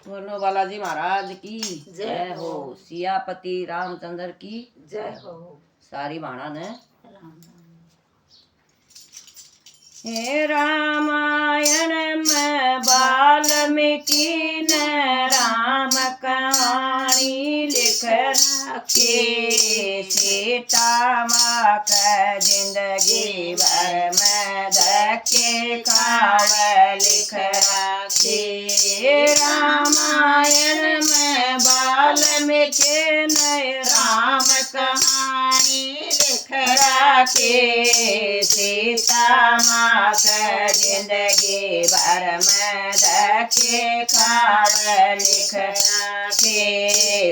बोलो बालाजी महाराज की जय हो। सियापति रामचंद्र की जय हो। सारी बाणा ने राम हे रामायण में वाल्मीकि ने राम कहानी लिख रखी। सीता माँ का जिंदगी भर में धक्के खावे लिख रखी। रामायण में वाल्मीकि ने राम कहानी लिख रखी। सीता माँ का जिंदगी भर में धक्के खावे लिख रखी।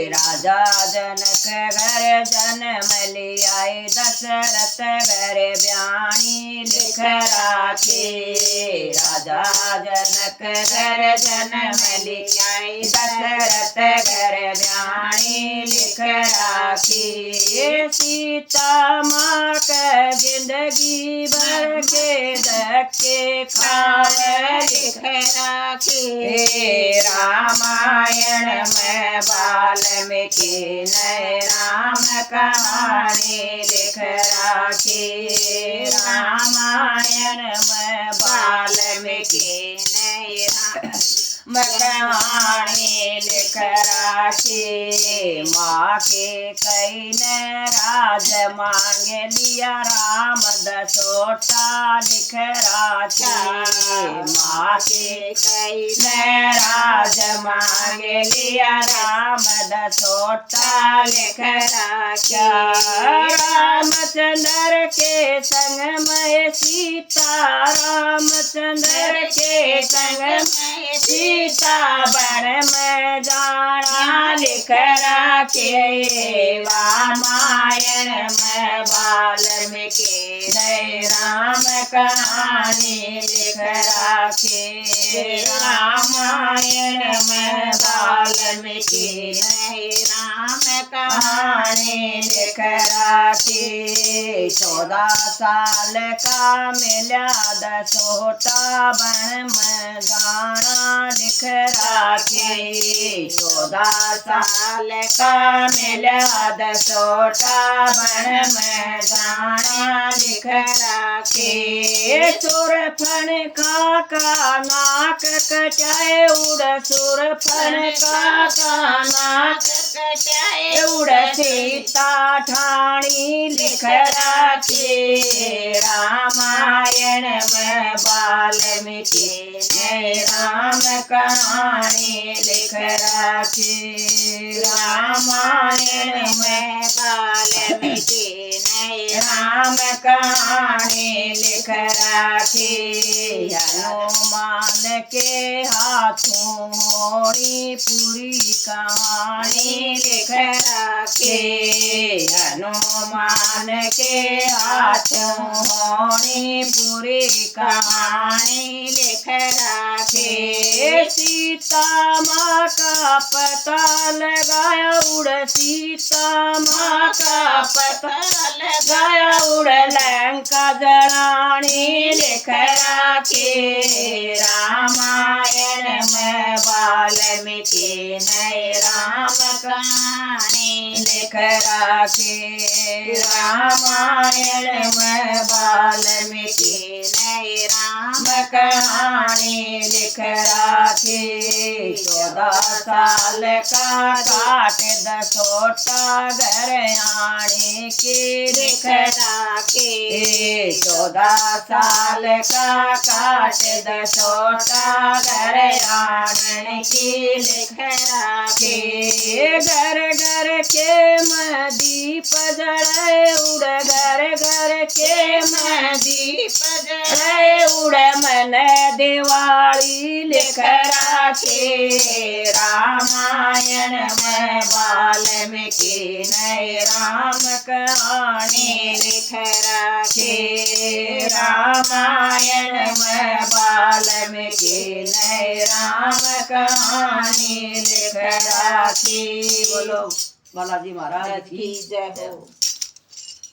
राजा जनक घर जन्म लियाए दशरथ घर ब्याणी लिख रखी। राजा जनक घर जन्म लियाए दशरथ घर ब्याणी लिख रखी। सीता माँ का जिंदगी भर के धक्के खावे लिख रखी। रामायण में वाल्मीकि ने राम कहानी लिख रखी। रामायण में वाल्मीकि ने राम कहानी लिख रखी। माँ के कई ने राज मांग लिया राम दसोटा लिख रखी। माँ के कई ने राज मांग लिया राम दसोटा लिख रखी। रामचंद्र के संग में सीता रामचंद्र के संग में सीता वन में जाना लिख रखी। रामायण में वाल्मीकि ने राम कहानी लिख रखी। रामायण में वाल्मीकि ने राम कहानी लिख रखी। 14 साल का मिला दसोटा वन में जाना लिख रखी। 14 साल का मिला दसोटा वन में जाना लिख रखी। सुरफन का नाक कटाए उड़ सुरफन का नाक कटाए उड़ सीता ठाणी लिख रखी। रामायण में वाल्मीकि ने राम कहानी लिख रखी। रामायण में वाल्मीकि ने राम कहानी लिख रखी। हनुमान के हाथों होनी पूरी कहानी लिख रखी। हनुमान के हाथों होनी पूरी कहानी लिख रखी। सीता माँ का पता लगाया उड़ सीता माँ का पता लगाया उड़ लंका जलानी लिख रखी। रामायण में वाल्मीकि ने राम कहानी लिख रखी। रामायण में वाल्मीकि ने राम कहानी लिख रखी। 14 साल का काट दसोटा घर आने की लिख रखी। 14 साल का काट दसोटा घर आने की लिख रखी। घर घर के में दीप जलाए उड़ घर घर के में दीप जलाए उड़ मन दिवाली लिख रखी। रामायण में वाल्मीकि ने राम कहानी लिख रखी। रामायण में वाल्मीकि ने राम कहानी लिख रखी। बोलो बालाजी महाराज की जय हो।